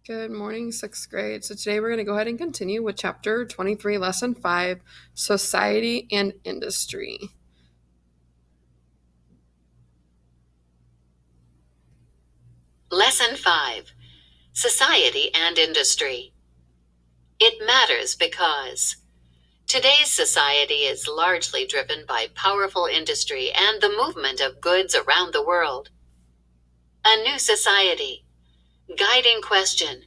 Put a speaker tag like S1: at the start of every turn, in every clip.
S1: Good morning, sixth grade. So today we're going to go ahead and continue with chapter 23, lesson 5, Society and Industry.
S2: Lesson 5, Society and Industry. It matters because today's society is largely driven by powerful industry and the movement of goods around the world. A new society. Guiding question.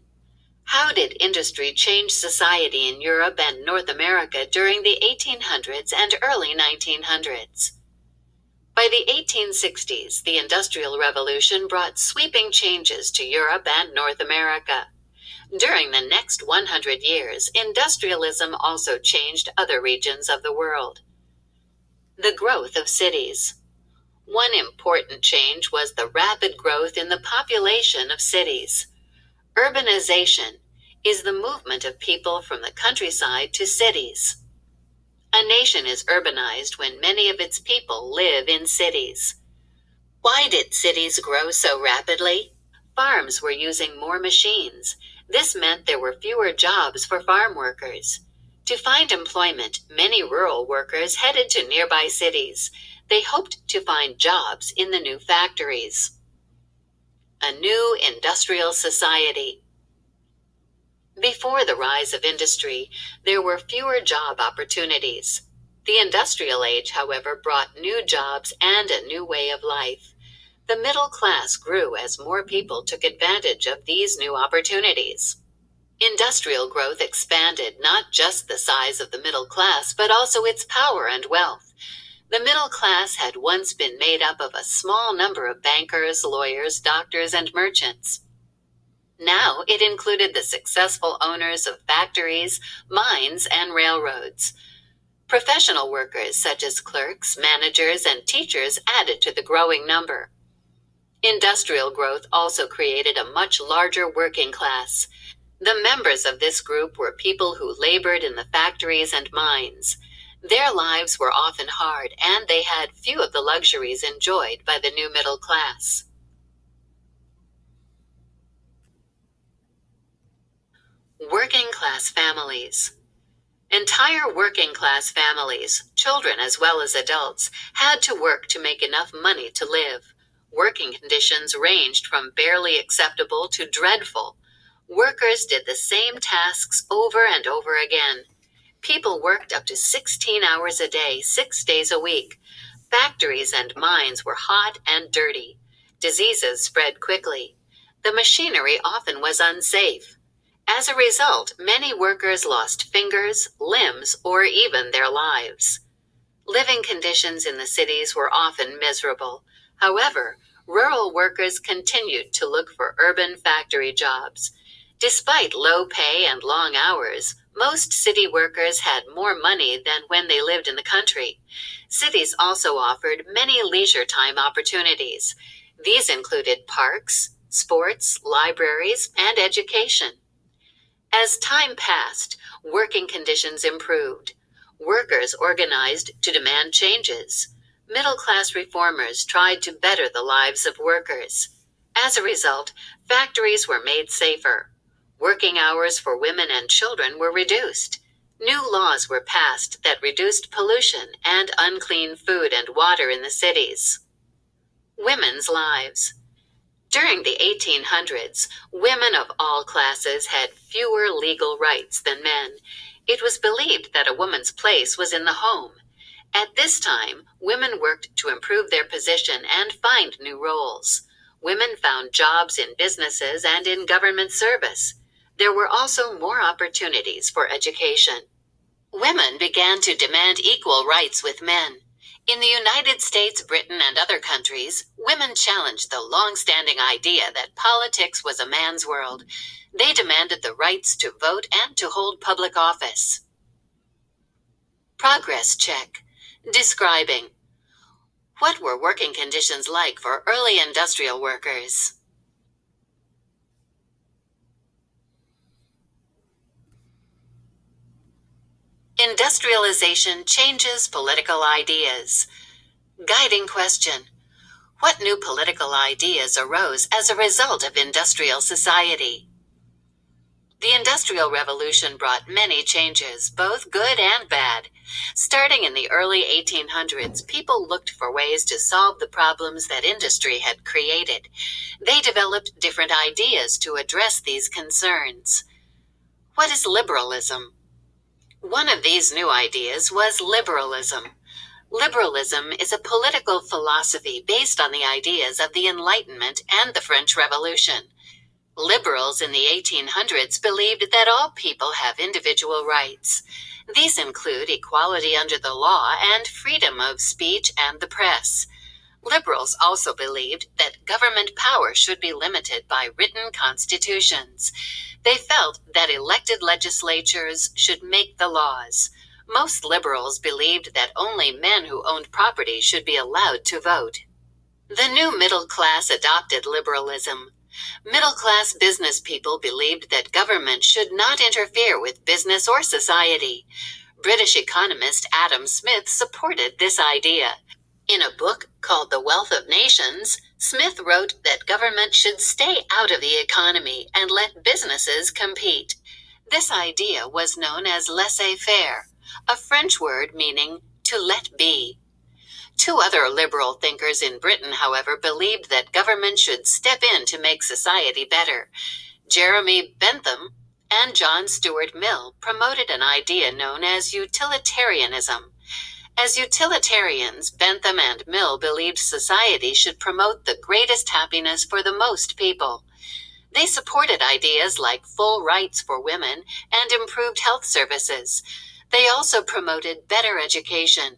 S2: How did industry change society in Europe and North America during the 1800s and early 1900s? By the 1860s, the Industrial Revolution brought sweeping changes to Europe and North America. During the next 100 years, industrialism also changed other regions of the world. The growth of cities. One important change was the rapid growth in the population of cities. Urbanization is the movement of people from the countryside to cities. A nation is urbanized when many of its people live in cities. Why did cities grow so rapidly? Farms were using more machines. This meant there were fewer jobs for farm workers. To find employment, many rural workers headed to nearby cities. They hoped to find jobs in the new factories. A new industrial society. Before the rise of industry, there were fewer job opportunities. The industrial age, however, brought new jobs and a new way of life. The middle class grew as more people took advantage of these new opportunities. Industrial growth expanded not just the size of the middle class, but also its power and wealth. The middle class had once been made up of a small number of bankers, lawyers, doctors, and merchants. Now it included the successful owners of factories, mines, and railroads. Professional workers such as clerks, managers, and teachers added to the growing number. Industrial growth also created a much larger working class. The members of this group were people who labored in the factories and mines. Their lives were often hard, and they had few of the luxuries enjoyed by the new middle class. Working class families. Entire working class families, children as well as adults, had to work to make enough money to live. Working conditions ranged from barely acceptable to dreadful. Workers did the same tasks over and over again. People worked up to 16 hours a day, 6 days a week. Factories and mines were hot and dirty. Diseases spread quickly. The machinery often was unsafe. As a result, many workers lost fingers, limbs, or even their lives. Living conditions in the cities were often miserable. However, rural workers continued to look for urban factory jobs. Despite low pay and long hours, most city workers had more money than when they lived in the country. Cities also offered many leisure time opportunities. These included parks, sports, libraries, and education. As time passed, working conditions improved. Workers organized to demand changes. Middle-class reformers tried to better the lives of workers. As a result, factories were made safer. Working hours for women and children were reduced. New laws were passed that reduced pollution and unclean food and water in the cities. Women's lives. During the 1800s, women of all classes had fewer legal rights than men. It was believed that a woman's place was in the home. At this time, women worked to improve their position and find new roles. Women found jobs in businesses and in government service. There were also more opportunities for education. Women began to demand equal rights with men. In the United States, Britain, and other countries, women challenged the long-standing idea that politics was a man's world. They demanded the rights to vote and to hold public office. Progress check. Describing. What were working conditions like for early industrial workers? Industrialization changes political ideas. Guiding question. What new political ideas arose as a result of industrial society? The Industrial Revolution brought many changes, both good and bad. Starting in the early 1800s, people looked for ways to solve the problems that industry had created. They developed different ideas to address these concerns. What is liberalism? One of these new ideas was liberalism. Liberalism is a political philosophy based on the ideas of the Enlightenment and the French Revolution. Liberals in the 1800s believed that all people have individual rights. These include equality under the law and freedom of speech and the press. Liberals also believed that government power should be limited by written constitutions. They felt that elected legislatures should make the laws. Most liberals believed that only men who owned property should be allowed to vote. The new middle class adopted liberalism. Middle-class business people believed that government should not interfere with business or society. British economist Adam Smith supported this idea. In a book called The Wealth of Nations, Smith wrote that government should stay out of the economy and let businesses compete. This idea was known as laissez-faire, a French word meaning to let be. Two other liberal thinkers in Britain, however, believed that government should step in to make society better. Jeremy Bentham and John Stuart Mill promoted an idea known as utilitarianism. As utilitarians, Bentham and Mill believed society should promote the greatest happiness for the most people. They supported ideas like full rights for women and improved health services. They also promoted better education.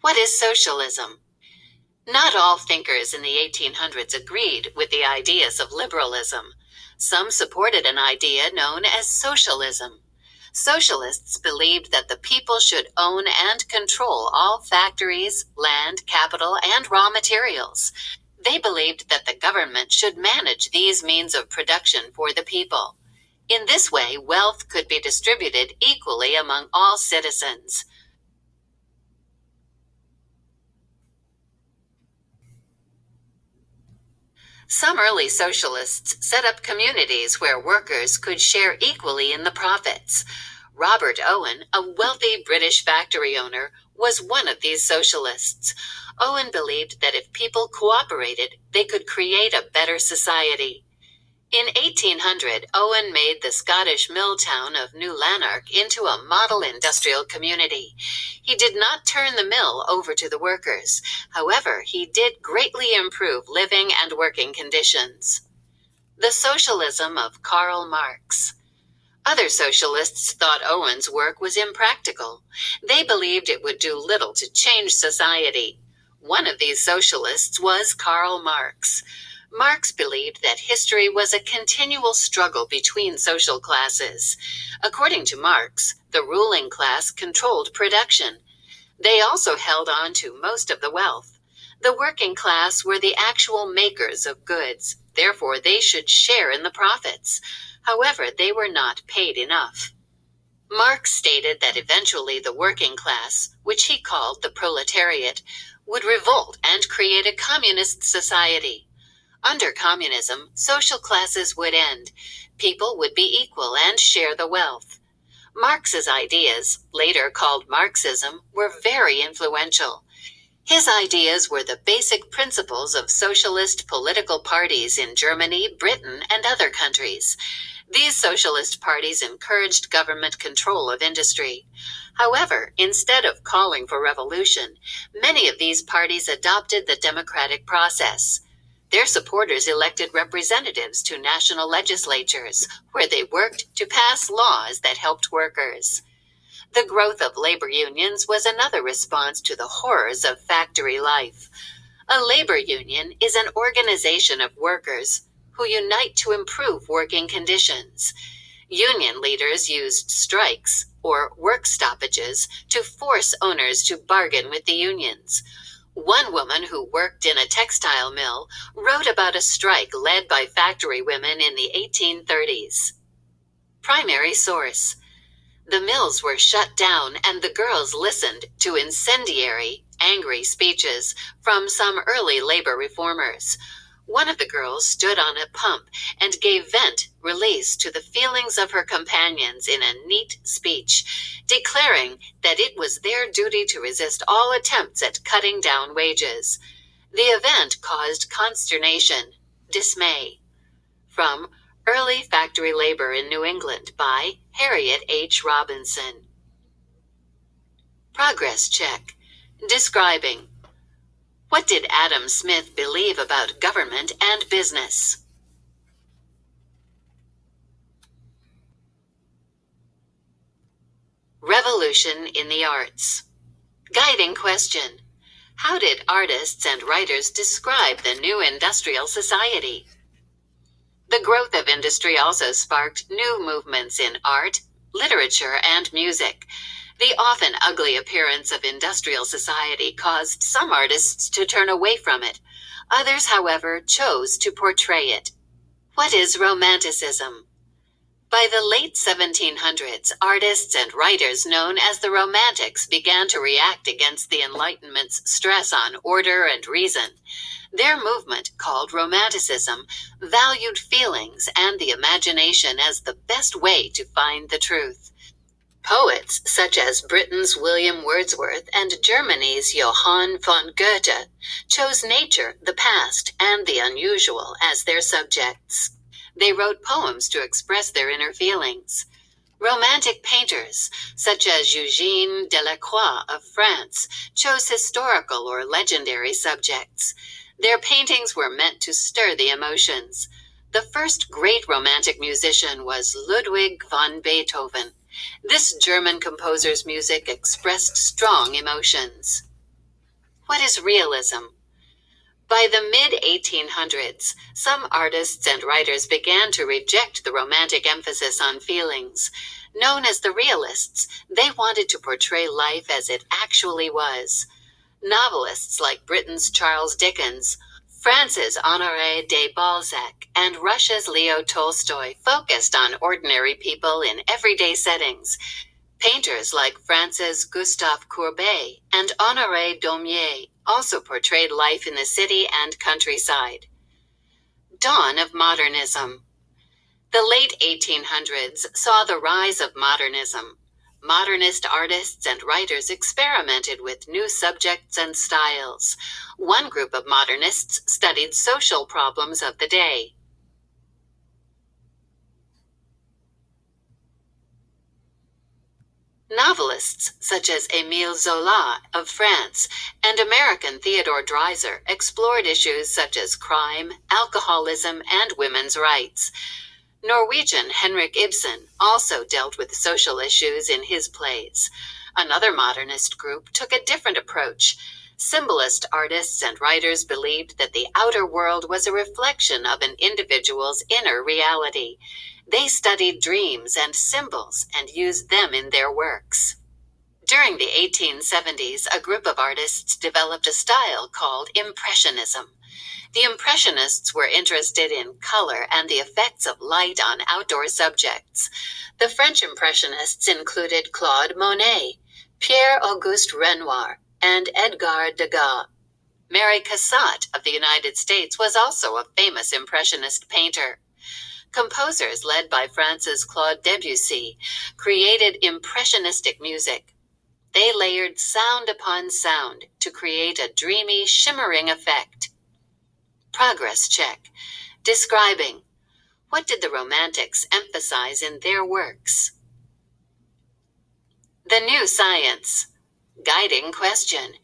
S2: What is socialism? Not all thinkers in the 1800s agreed with the ideas of liberalism. Some supported an idea known as socialism. Socialists believed that the people should own and control all factories, land, capital, and raw materials. They believed that the government should manage these means of production for the people. In this way, wealth could be distributed equally among all citizens. Some early socialists set up communities where workers could share equally in the profits. Robert Owen, a wealthy British factory owner, was one of these socialists. Owen believed that if people cooperated, they could create a better society. In 1800, Owen made the Scottish mill town of New Lanark into a model industrial community. He did not turn the mill over to the workers. However, he did greatly improve living and working conditions. The socialism of Karl Marx. Other socialists thought Owen's work was impractical. They believed it would do little to change society. One of these socialists was Karl Marx. Marx believed that history was a continual struggle between social classes. According to Marx, the ruling class controlled production. They also held on to most of the wealth. The working class were the actual makers of goods, therefore they should share in the profits. However, they were not paid enough. Marx stated that eventually the working class, which he called the proletariat, would revolt and create a communist society. Under communism, social classes would end. People would be equal and share the wealth. Marx's ideas, later called Marxism, were very influential. His ideas were the basic principles of socialist political parties in Germany, Britain, and other countries. These socialist parties encouraged government control of industry. However, instead of calling for revolution, many of these parties adopted the democratic process. Their supporters elected representatives to national legislatures, where they worked to pass laws that helped workers. The growth of labor unions was another response to the horrors of factory life. A labor union is an organization of workers who unite to improve working conditions. Union leaders used strikes, or work stoppages, to force owners to bargain with the unions. One woman who worked in a textile mill wrote about a strike led by factory women in the 1830s. Primary source. The mills were shut down and the girls listened to incendiary, angry speeches from some early labor reformers. One of the girls stood on a pump and gave release to the feelings of her companions in a neat speech, declaring that it was their duty to resist all attempts at cutting down wages. The event caused consternation, dismay. From Early Factory Labor in New England by Harriet H. Robinson. Progress check. Describing. What did Adam Smith believe about government and business? Revolution in the arts. Guiding question. How did artists and writers describe the new industrial society? The growth of industry also sparked new movements in art, literature, and music. The often ugly appearance of industrial society caused some artists to turn away from it. Others, however, chose to portray it. What is Romanticism? By the late 1700s, artists and writers known as the Romantics began to react against the Enlightenment's stress on order and reason. Their movement, called Romanticism, valued feelings and the imagination as the best way to find the truth. Poets such as Britain's William Wordsworth and Germany's Johann von Goethe chose nature, the past, and the unusual as their subjects. They wrote poems to express their inner feelings. Romantic painters, such as Eugène Delacroix of France, chose historical or legendary subjects. Their paintings were meant to stir the emotions. The first great Romantic musician was Ludwig van Beethoven. This German composer's music expressed strong emotions. What is realism? By the mid-1800s, some artists and writers began to reject the Romantic emphasis on feelings. Known as the realists, they wanted to portray life as it actually was. Novelists like Britain's Charles Dickens, France's Honoré de Balzac, and Russia's Leo Tolstoy focused on ordinary people in everyday settings. Painters like France's Gustave Courbet and Honoré Daumier also portrayed life in the city and countryside. Dawn of Modernism. The late 1800s saw the rise of modernism. Modernist artists and writers experimented with new subjects and styles. One group of modernists studied social problems of the day. Novelists such as Émile Zola of France and American Theodore Dreiser explored issues such as crime, alcoholism, and women's rights. Norwegian Henrik Ibsen also dealt with social issues in his plays. Another modernist group took a different approach. Symbolist artists and writers believed that the outer world was a reflection of an individual's inner reality. They studied dreams and symbols and used them in their works. During the 1870s, a group of artists developed a style called Impressionism. The Impressionists were interested in color and the effects of light on outdoor subjects. The French Impressionists included Claude Monet, Pierre-Auguste Renoir, and Edgar Degas. Mary Cassatt of the United States was also a famous Impressionist painter. Composers led by France's Claude Debussy created impressionistic music. They layered sound upon sound to create a dreamy, shimmering effect. Progress check. Describing. What did the Romantics emphasize in their works? The new science. Guiding question.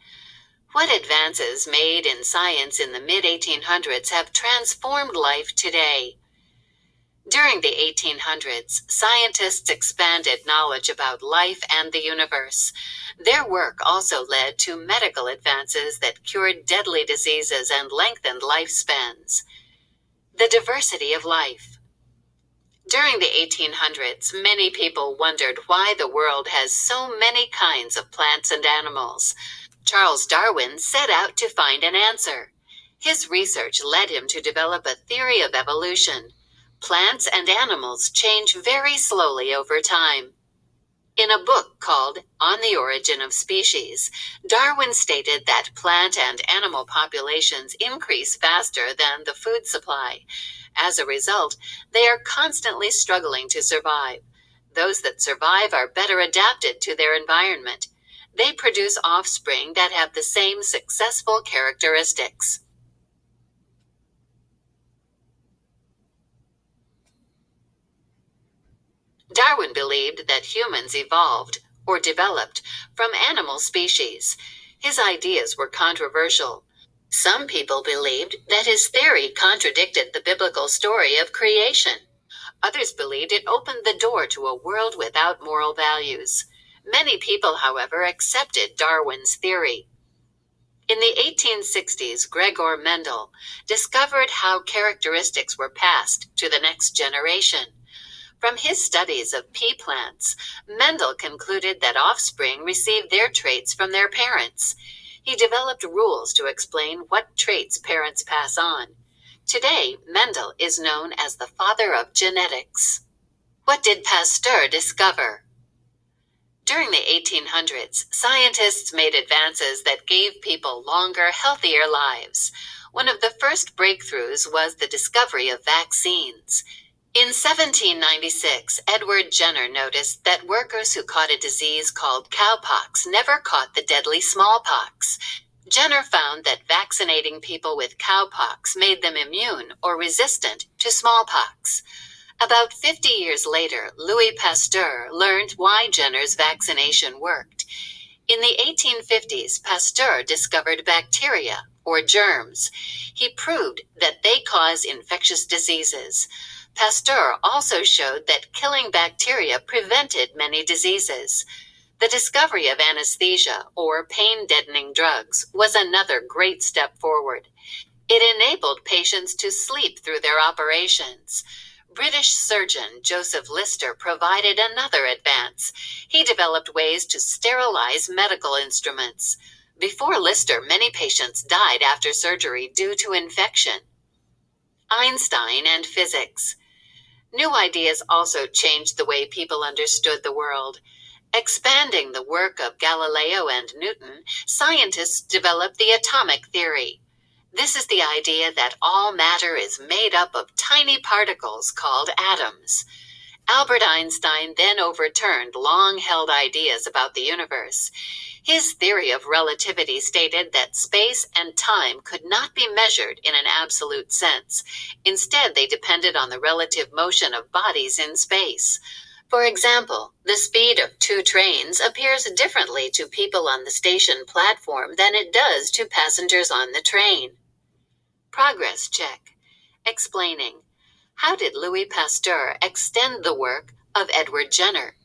S2: What advances made in science in the mid-1800s have transformed life today? During the 1800s, scientists expanded knowledge about life and the universe. Their work also led to medical advances that cured deadly diseases and lengthened lifespans. The diversity of life. During the 1800s, many people wondered why the world has so many kinds of plants and animals. Charles Darwin set out to find an answer. His research led him to develop a theory of evolution. Plants and animals change very slowly over time. In a book called On the Origin of Species, Darwin stated that plant and animal populations increase faster than the food supply. As a result, they are constantly struggling to survive. Those that survive are better adapted to their environment. They produce offspring that have the same successful characteristics. Darwin believed that humans evolved, or developed, from animal species. His ideas were controversial. Some people believed that his theory contradicted the biblical story of creation. Others believed it opened the door to a world without moral values. Many people, however, accepted Darwin's theory. In the 1860s, Gregor Mendel discovered how characteristics were passed to the next generation. From his studies of pea plants, Mendel concluded that offspring receive their traits from their parents. He developed rules to explain what traits parents pass on. Today, Mendel is known as the father of genetics. What did Pasteur discover? During the 1800s, scientists made advances that gave people longer, healthier lives. One of the first breakthroughs was the discovery of vaccines. In 1796, Edward Jenner noticed that workers who caught a disease called cowpox never caught the deadly smallpox. Jenner found that vaccinating people with cowpox made them immune or resistant to smallpox. About 50 years later, Louis Pasteur learned why Jenner's vaccination worked. In the 1850s, Pasteur discovered bacteria, or germs. He proved that they cause infectious diseases. Pasteur also showed that killing bacteria prevented many diseases. The discovery of anesthesia, or pain-deadening drugs, was another great step forward. It enabled patients to sleep through their operations. British surgeon Joseph Lister provided another advance. He developed ways to sterilize medical instruments. Before Lister, many patients died after surgery due to infection. Einstein and physics. New ideas also changed the way people understood the world. Expanding the work of Galileo and Newton, scientists developed the atomic theory. This is the idea that all matter is made up of tiny particles called atoms. Albert Einstein then overturned long-held ideas about the universe. His theory of relativity stated that space and time could not be measured in an absolute sense. Instead, they depended on the relative motion of bodies in space. For example, the speed of two trains appears differently to people on the station platform than it does to passengers on the train. Progress check. Explaining. How did Louis Pasteur extend the work of Edward Jenner?